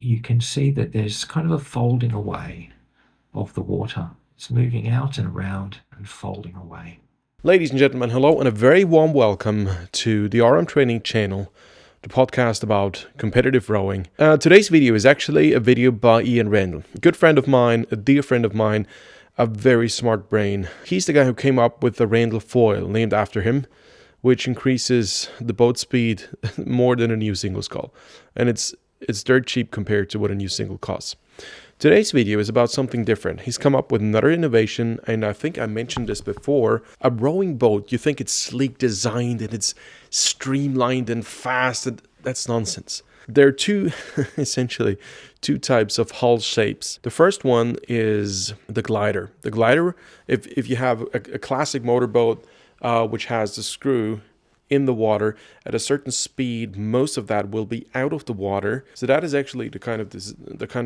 you can see that there's kind of a folding away of the water. It's moving out and around and folding away. Ladies and gentlemen, hello and a very warm welcome to the Aram Training Channel, the podcast about competitive rowing. Today's video is actually a video by Ian Randall, a good friend of mine, a dear friend of mine, a very smart brain. He's the guy who came up with the Randall foil, named after him, which increases the boat speed more than a new single scull. And it's dirt cheap compared to what a new single costs. Today's video is about something different. He's come up with another innovation, and I think I mentioned this before. A rowing boat, you think it's sleek designed and it's streamlined and fast, and that's nonsense. There are essentially two types of hull shapes. The first one is the glider. The glider, if you have a classic motorboat, which has the screw in the water at a certain speed, most of that will be out of the water. So that is actually the kind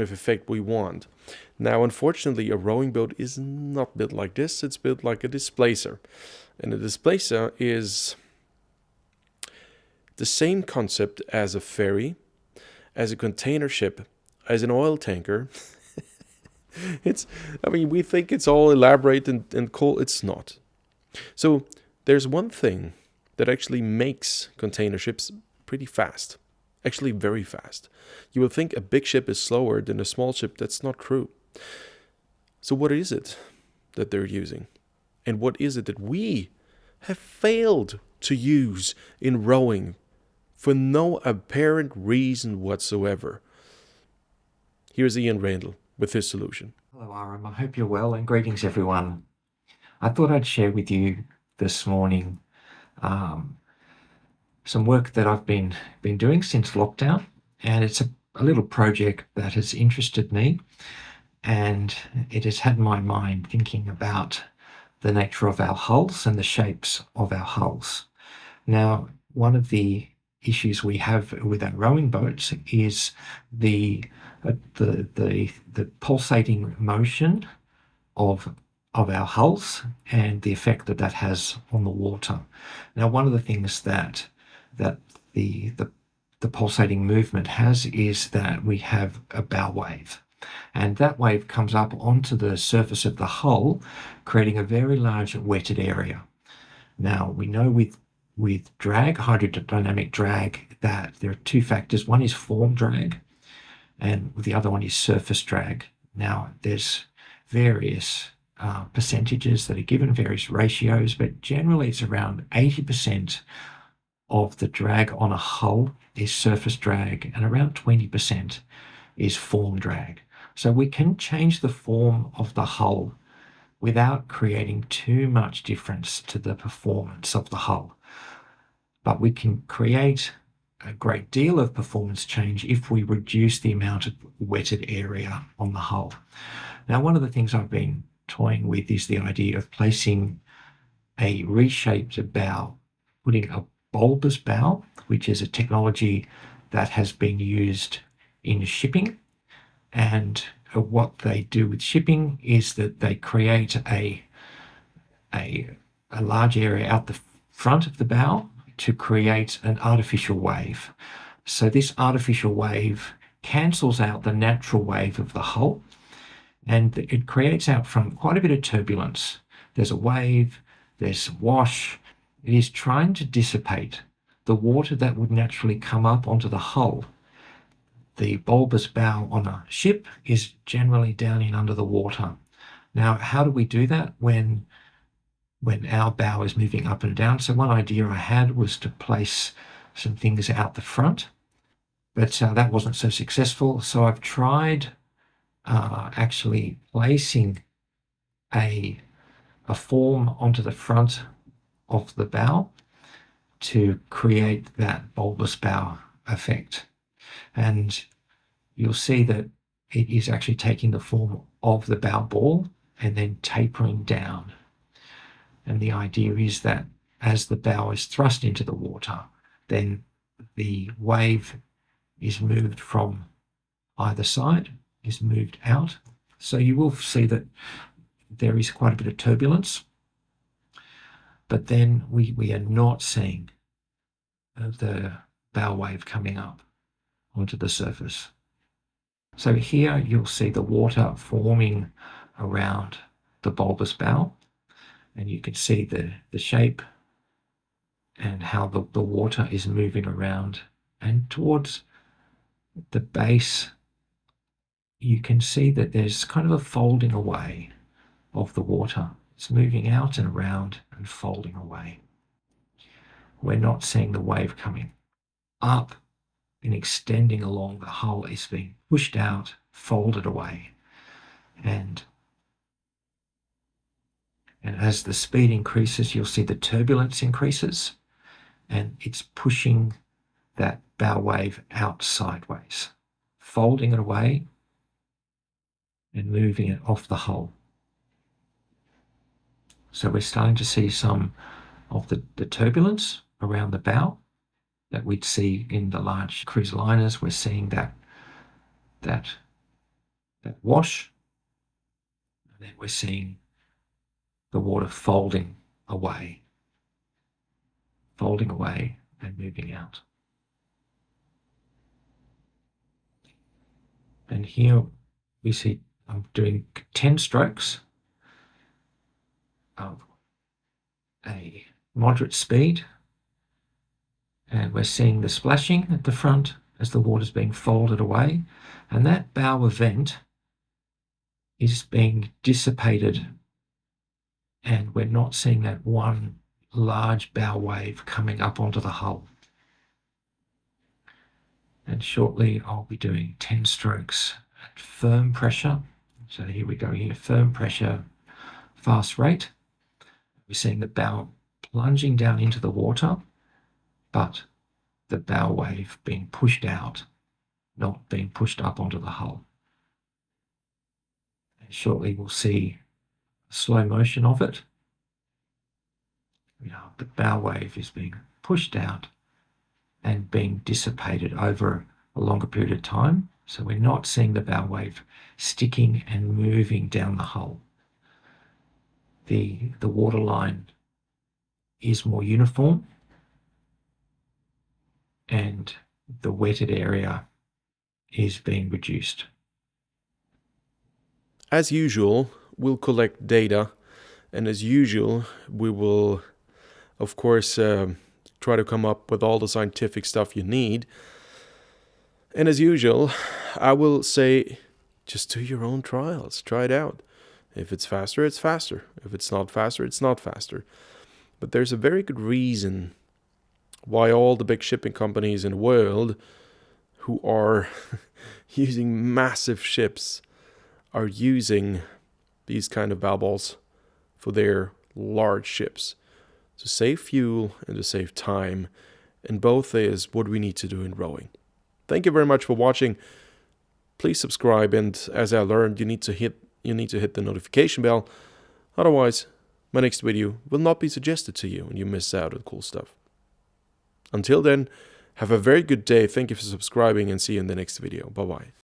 of effect we want. Now, unfortunately, a rowing boat is not built like this. It's built like a displacer. And a displacer is the same concept as a ferry, as a container ship, as an oil tanker. We think it's all elaborate and cool. It's not. So there's one thing that actually makes container ships pretty fast. Actually, very fast. You will think a big ship is slower than a small ship. That's not true. So what is it that they're using? And what is it that we have failed to use in rowing for no apparent reason whatsoever? Here's Ian Randall with his solution. Hello, Aram. I hope you're well, and greetings, everyone. I thought I'd share with you this morning um, some work that I've been doing since lockdown, and it's a little project that has interested me, and it has had my mind thinking about the nature of our hulls and the shapes of our hulls. Now, one of the issues we have with our rowing boats is the pulsating motion of our hulls and the effect that has on the water. Now, one of the things that the pulsating movement has is that we have a bow wave, and that wave comes up onto the surface of the hull, creating a very large wetted area. Now, we know with drag, hydrodynamic drag, that there are two factors. One is form drag, and the other one is surface drag. Now, there's various percentages that are given, various ratios, but generally it's around 80% of the drag on a hull is surface drag, and around 20% is form drag. So we can change the form of the hull without creating too much difference to the performance of the hull. But we can create a great deal of performance change if we reduce the amount of wetted area on the hull. Now, one of the things I've been toying with is the idea of placing a reshaped bow, putting a bulbous bow, which is a technology that has been used in shipping. And what they do with shipping is that they create a large area out the front of the bow to create an artificial wave. So this artificial wave cancels out the natural wave of the hull, and it creates out front quite a bit of turbulence. There's a wave, there's wash. It is trying to dissipate the water that would naturally come up onto the hull. The bulbous bow on a ship is generally down in under the water. Now, how do we do that when our bow is moving up and down? So one idea I had was to place some things out the front, but that wasn't so successful. So I've tried actually placing a form onto the front of the bow to create that bulbous bow effect. And you'll see that it is actually taking the form of the bow ball and then tapering down. And the idea is that as the bow is thrust into the water, then the wave is moved from either side, is moved out. So you will see that there is quite a bit of turbulence, but then we are not seeing the bow wave coming up onto the surface. So here you'll see the water forming around the bulbous bow, and you can see the shape and how the water is moving around. And towards the base, you can see that there's kind of a folding away of the water. It's moving out and around and folding away. We're not seeing the wave coming up and extending along the hull. It's being pushed out, folded away. And as the speed increases, you'll see the turbulence increases, and it's pushing that bow wave out sideways, folding it away and moving it off the hull. So we're starting to see some of the turbulence around the bow that we'd see in the large cruise liners. We're seeing that wash, and then we're seeing the water folding away and moving out. And here we see I'm doing 10 strokes of a moderate speed, and we're seeing the splashing at the front as the water's being folded away, and that bow event is being dissipated, and we're not seeing that one large bow wave coming up onto the hull. And shortly I'll be doing 10 strokes at firm pressure. So here we go here, firm pressure, fast rate. We're seeing the bow plunging down into the water, but the bow wave being pushed out, not being pushed up onto the hull. And shortly we'll see a slow motion of it. The bow wave is being pushed out and being dissipated over a longer period of time. So we're not seeing the bow wave sticking and moving down the hull. The waterline is more uniform, and the wetted area is being reduced. As usual, we'll collect data, and as usual, we will, of course, try to come up with all the scientific stuff you need. And as usual, I will say, just do your own trials. Try it out. If it's faster, it's faster. If it's not faster, it's not faster. But there's a very good reason why all the big shipping companies in the world who are using massive ships are using these kind of bow balls for their large ships to save fuel and to save time. And both is what we need to do in rowing. Thank you very much for watching. Please subscribe, and as I learned, you need to hit the notification bell. Otherwise, my next video will not be suggested to you and you miss out on cool stuff. Until then, have a very good day. Thank you for subscribing, and see you in the next video. Bye-bye.